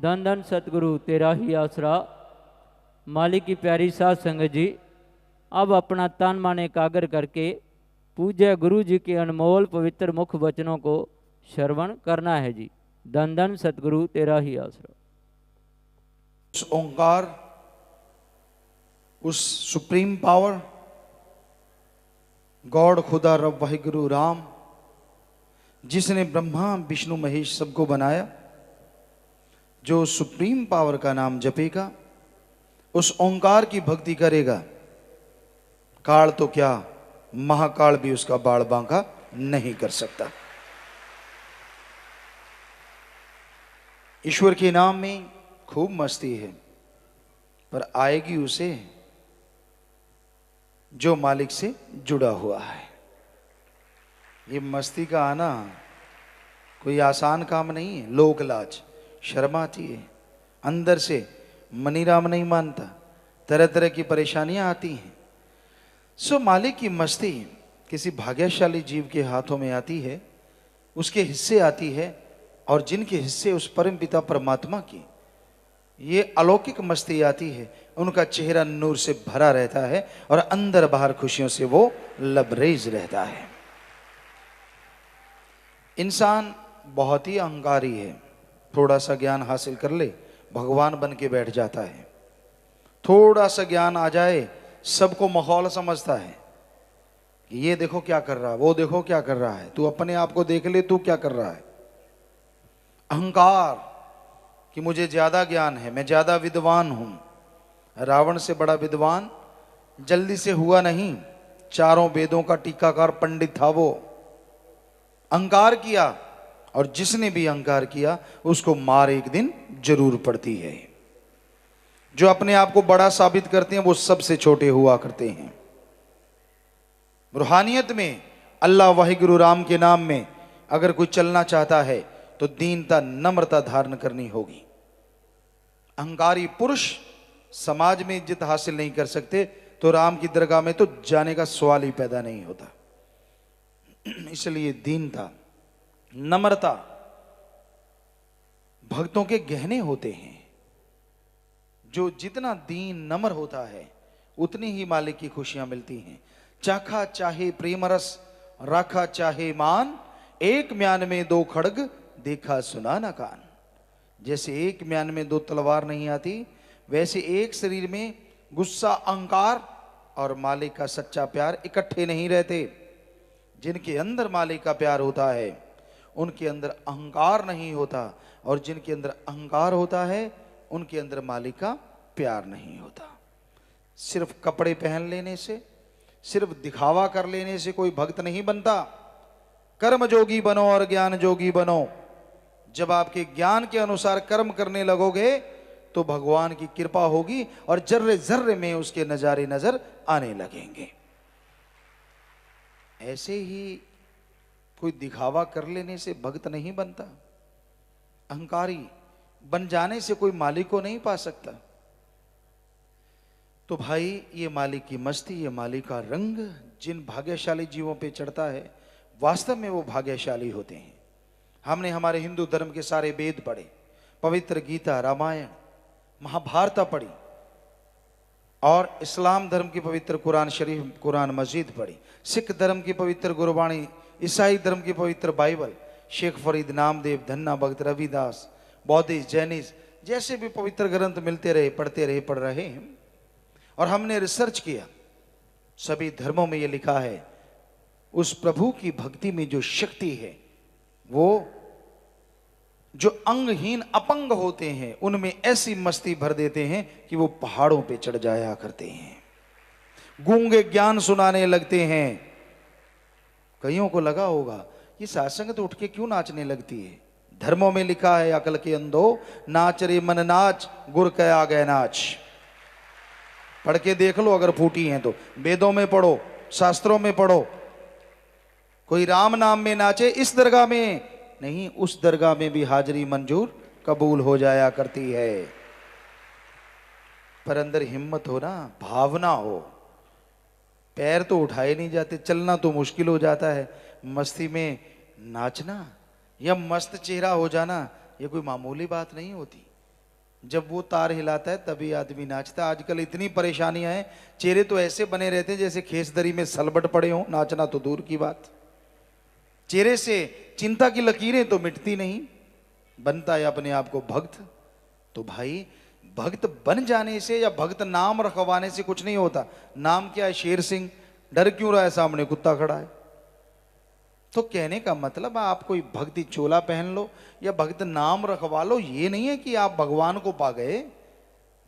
धन धन सतगुरु तेरा ही आसरा। मालिक की प्यारी साध संगत जी, अब अपना तन मन एकाग्र करके पूज्य गुरु जी के अनमोल पवित्र मुख वचनों को श्रवण करना है जी। धन धन सतगुरु तेरा ही आसरा। उस ओंकार, उस सुप्रीम पावर, गॉड खुदा रब वाहिगुरु राम, जिसने ब्रह्मा विष्णु महेश सबको बनाया, जो सुप्रीम पावर का नाम जपेगा, उस ओंकार की भक्ति करेगा, काल तो क्या महाकाल भी उसका बाड़ बांका नहीं कर सकता। ईश्वर के नाम में खूब मस्ती है, पर आएगी उसे जो मालिक से जुड़ा हुआ है। ये मस्ती का आना कोई आसान काम नहीं है। लोक लाज, शर्म आती है, अंदर से मनीराम नहीं मानता, तरह तरह की परेशानियां आती हैं। सो मालिक की मस्ती किसी भाग्यशाली जीव के हाथों में आती है, उसके हिस्से आती है, और जिनके हिस्से उस परम पिता परमात्मा की ये अलौकिक मस्ती आती है, उनका चेहरा नूर से भरा रहता है और अंदर बाहर खुशियों से वो लबरेज रहता है। इंसान बहुत ही अहंकारी है, थोड़ा सा ज्ञान हासिल कर ले भगवान बन के बैठ जाता है। थोड़ा सा ज्ञान आ जाए सबको माहौल समझता है कि ये देखो क्या कर रहा है, वो देखो क्या कर रहा है, तू अपने आप को देख ले, तू क्या कर रहा है। अहंकार कि मुझे ज्यादा ज्ञान है, मैं ज्यादा विद्वान हूं। रावण से बड़ा विद्वान जल्दी से हुआ नहीं, चारों वेदों का टीकाकार पंडित था वो। अहंकार किया, और जिसने भी अहंकार किया उसको मार एक दिन जरूर पड़ती है। जो अपने आप को बड़ा साबित करते हैं वो सबसे छोटे हुआ करते हैं। रूहानियत में अल्लाह वाहिगुरु राम के नाम में अगर कोई चलना चाहता है तो दीनता नम्रता धारण करनी होगी। अहंकारी पुरुष समाज में इज्जत हासिल नहीं कर सकते, तो राम की दरगाह में तो जाने का सवाल ही पैदा नहीं होता। इसलिए दीनता, नम्रता भक्तों के गहने होते हैं। जो जितना दीन नम्र होता है उतनी ही मालिक की खुशियां मिलती हैं। चाखा चाहे प्रेम रस, राखा चाहे मान, एक म्यान में दो खड़ग, देखा सुना ना कान। जैसे एक म्यान में दो तलवार नहीं आती, वैसे एक शरीर में गुस्सा, अहंकार और मालिक का सच्चा प्यार इकट्ठे नहीं रहते। जिनके अंदर मालिक का प्यार होता है उनके अंदर अहंकार नहीं होता, और जिनके अंदर अहंकार होता है उनके अंदर मालिक का प्यार नहीं होता। सिर्फ कपड़े पहन लेने से, सिर्फ दिखावा कर लेने से कोई भक्त नहीं बनता। कर्म जोगी बनो और ज्ञान जोगी बनो। जब आपके ज्ञान के अनुसार कर्म करने लगोगे तो भगवान की कृपा होगी और जर्रे जर्रे में उसके नजारे नजर आने लगेंगे। ऐसे ही कोई दिखावा कर लेने से भक्त नहीं बनता। अहंकारी बन जाने से कोई मालिक को नहीं पा सकता। तो भाई ये मालिक की मस्ती, ये मालिक का रंग जिन भाग्यशाली जीवों पे चढ़ता है, वास्तव में वो भाग्यशाली होते हैं। हमने हमारे हिंदू धर्म के सारे वेद पढ़े, पवित्र गीता, रामायण, महाभारत पढ़ी, और इस्लाम धर्म की पवित्र कुरान शरीफ, कुरान मस्जिद पढ़ी, सिख धर्म की पवित्र गुरबाणी, ईसाई धर्म की पवित्र बाइबल, शेख फरीद, नामदेव, धन्ना भक्त, रविदास, बौद्धिस्ट, जैनिस्ट, जैसे भी पवित्र ग्रंथ मिलते रहे, पढ़ते रहे, पढ़ रहे हैं। और हमने रिसर्च किया, सभी धर्मों में यह लिखा है उस प्रभु की भक्ति में जो शक्ति है, वो जो अंगहीन अपंग होते हैं उनमें ऐसी मस्ती भर देते हैं कि वो पहाड़ों पे चढ़ जाया करते हैं, गूंगे ज्ञान सुनाने लगते हैं। कईयों को लगा होगा ये सत्संग तो उठ के क्यों नाचने लगती है। धर्मों में लिखा है, अकल के अंधो नाच रे मन नाच, गुर के आ गए नाच। पढ़ के देख लो अगर फूटी हैं तो, वेदों में पढ़ो, शास्त्रों में पढ़ो। कोई राम नाम में नाचे इस दरगाह में नहीं, उस दरगाह में भी हाजिरी मंजूर कबूल हो जाया करती है। पर अंदर हिम्मत हो ना, भावना हो। पैर तो उठाए नहीं जाते, चलना तो मुश्किल हो जाता है। मस्ती में नाचना या मस्त चेहरा हो जाना ये कोई मामूली बात नहीं होती। जब वो तार हिलाता है तभी आदमी नाचता है। आजकल इतनी परेशानियां हैं, चेहरे तो ऐसे बने रहते हैं जैसे खेसदरी में सलबट पड़े हों, नाचना तो दूर की बात। चेहरे से चिंता की लकीरें तो मिटती नहीं, बनता है अपने आप को भक्त। तो भाई भक्त बन जाने से या भक्त नाम रखवाने से कुछ नहीं होता। नाम क्या है? शेर सिंह। डर क्यों रहा है? सामने कुत्ता खड़ा है। तो कहने का मतलब आप कोई भक्ति चोला पहन लो या भक्त नाम रखवा लो, ये नहीं है कि आप भगवान को पा गए।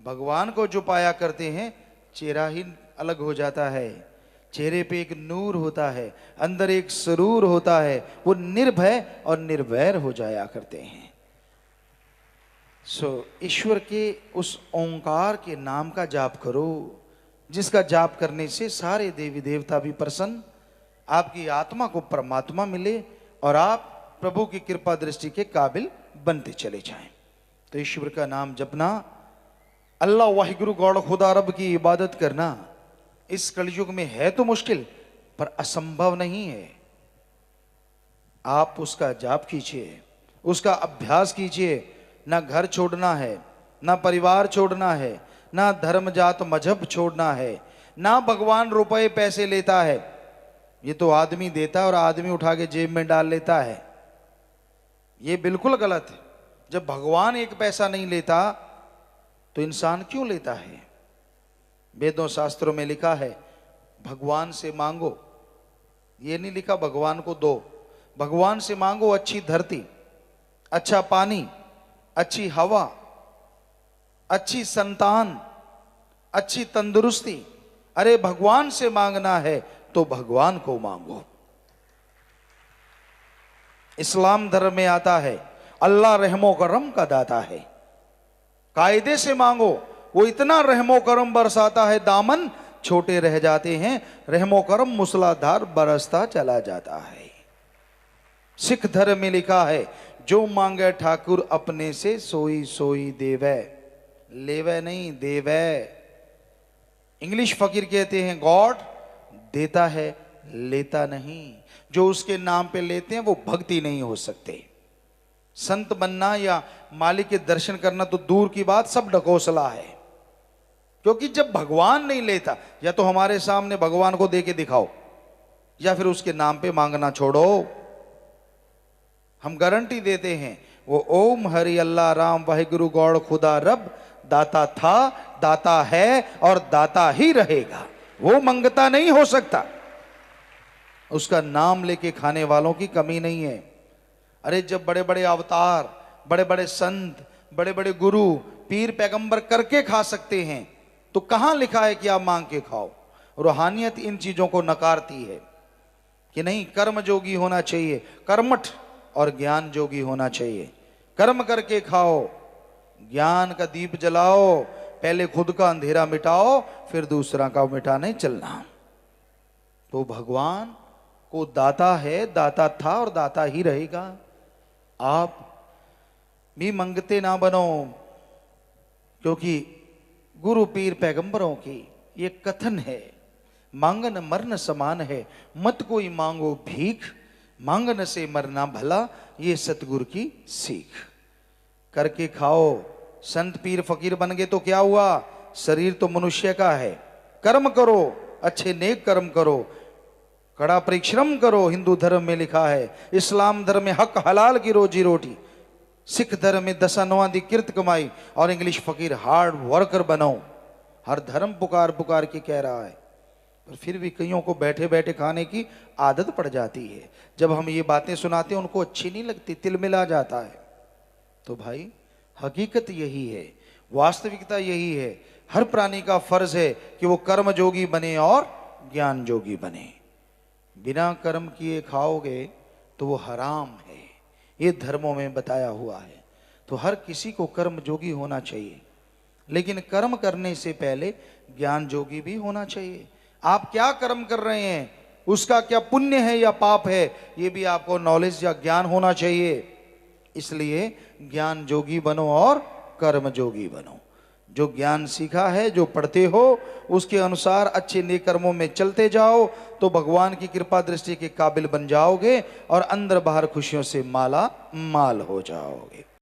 भगवान को जो पाया करते हैं चेहरा ही अलग हो जाता है, चेहरे पे एक नूर होता है, अंदर एक सरूर होता है, वो निर्भय और निर्वैर हो जाया करते हैं। ईश्वर के उस ओंकार के नाम का जाप करो, जिसका जाप करने से सारे देवी देवता भी प्रसन्न, आपकी आत्मा को परमात्मा मिले और आप प्रभु की कृपा दृष्टि के काबिल बनते चले जाएं। तो ईश्वर का नाम जपना, अल्लाह वाहिगुरु गॉड खुदा रब की इबादत करना इस कलयुग में है तो मुश्किल, पर असंभव नहीं है। आप उसका जाप कीजिए, उसका अभ्यास कीजिए। ना घर छोड़ना है, ना परिवार छोड़ना है, ना धर्म जात मजहब छोड़ना है, ना भगवान रुपए पैसे लेता है। ये तो आदमी देता है और आदमी उठा के जेब में डाल लेता है। ये बिल्कुल गलत है। जब भगवान एक पैसा नहीं लेता तो इंसान क्यों लेता है? वेदों शास्त्रों में लिखा है भगवान से मांगो, ये नहीं लिखा भगवान को दो। भगवान से मांगो अच्छी धरती, अच्छा पानी, अच्छी हवा, अच्छी संतान, अच्छी तंदुरुस्ती। अरे भगवान से मांगना है तो भगवान को मांगो। इस्लाम धर्म में आता है अल्लाह रहमो करम का दाता है। कायदे से मांगो, वो इतना रहमो करम बरसाता है, दामन छोटे रह जाते हैं, रहमो करम मूसलाधार बरसता चला जाता है। सिख धर्म में लिखा है जो मांगे ठाकुर अपने से सोई सोई देवे, लेवे नहीं देवे। इंग्लिश फकीर कहते हैं गॉड देता है लेता नहीं। जो उसके नाम पे लेते हैं वो भक्ति नहीं हो सकते। संत बनना या मालिक के दर्शन करना तो दूर की बात, सब ढकोसला है। क्योंकि जब भगवान नहीं लेता, या तो हमारे सामने भगवान को दे के दिखाओ या फिर उसके नाम पे मांगना छोड़ो। हम गारंटी देते हैं वो ओम हरि अल्लाह राम वाहिगुरु गौड़ खुदा रब दाता था, दाता है और दाता ही रहेगा। वो मंगता नहीं हो सकता। उसका नाम लेके खाने वालों की कमी नहीं है। अरे जब बड़े बड़े अवतार, बड़े बड़े संत, बड़े बड़े गुरु, पीर पैगंबर करके खा सकते हैं तो कहां लिखा है कि आप मांग के खाओ? रूहानियत इन चीजों को नकारती है कि नहीं, कर्म जोगी होना चाहिए, कर्मठ और ज्ञान जोगी होना चाहिए। कर्म करके खाओ, ज्ञान का दीप जलाओ, पहले खुद का अंधेरा मिटाओ फिर दूसरा का मिटाने चलना। तो भगवान को दाता है, दाता था और दाता ही रहेगा। आप भी मंगते ना बनो, क्योंकि गुरु पीर पैगंबरों की ये कथन है, मांगन मरन समान है, मत कोई मांगो भीख, मांगन से मरना भला, ये सतगुरु की सीख। करके खाओ। संत पीर फकीर बन गए तो क्या हुआ? शरीर तो मनुष्य का है। कर्म करो, अच्छे नेक कर्म करो, कड़ा परिश्रम करो। हिंदू धर्म में लिखा है, इस्लाम धर्म में हक हलाल की रोजी रोटी, सिख धर्म में दशानवां दी किरत कमाई और इंग्लिश फकीर हार्ड वर्कर बनो। हर धर्म पुकार पुकार के कह रहा है, पर फिर भी कईयों को बैठे बैठे खाने की आदत पड़ जाती है। जब हम ये बातें सुनाते हैं उनको अच्छी नहीं लगती, तिलमिला जाता है। तो भाई हकीकत यही है, वास्तविकता यही है। हर प्राणी का फर्ज है कि वो कर्म जोगी बने और ज्ञान जोगी बने। बिना कर्म किए खाओगे तो वो हराम है, ये धर्मों में बताया हुआ है। तो हर किसी को कर्म जोगी होना चाहिए, लेकिन कर्म करने से पहले ज्ञान जोगी भी होना चाहिए। आप क्या कर्म कर रहे हैं, उसका क्या पुण्य है या पाप है, ये भी आपको नॉलेज या ज्ञान होना चाहिए। इसलिए ज्ञान जोगी बनो और कर्म जोगी बनो। जो ज्ञान सीखा है, जो पढ़ते हो, उसके अनुसार अच्छे नेक कर्मों में चलते जाओ तो भगवान की कृपा दृष्टि के काबिल बन जाओगे और अंदर बाहर खुशियों से माला माल हो जाओगे।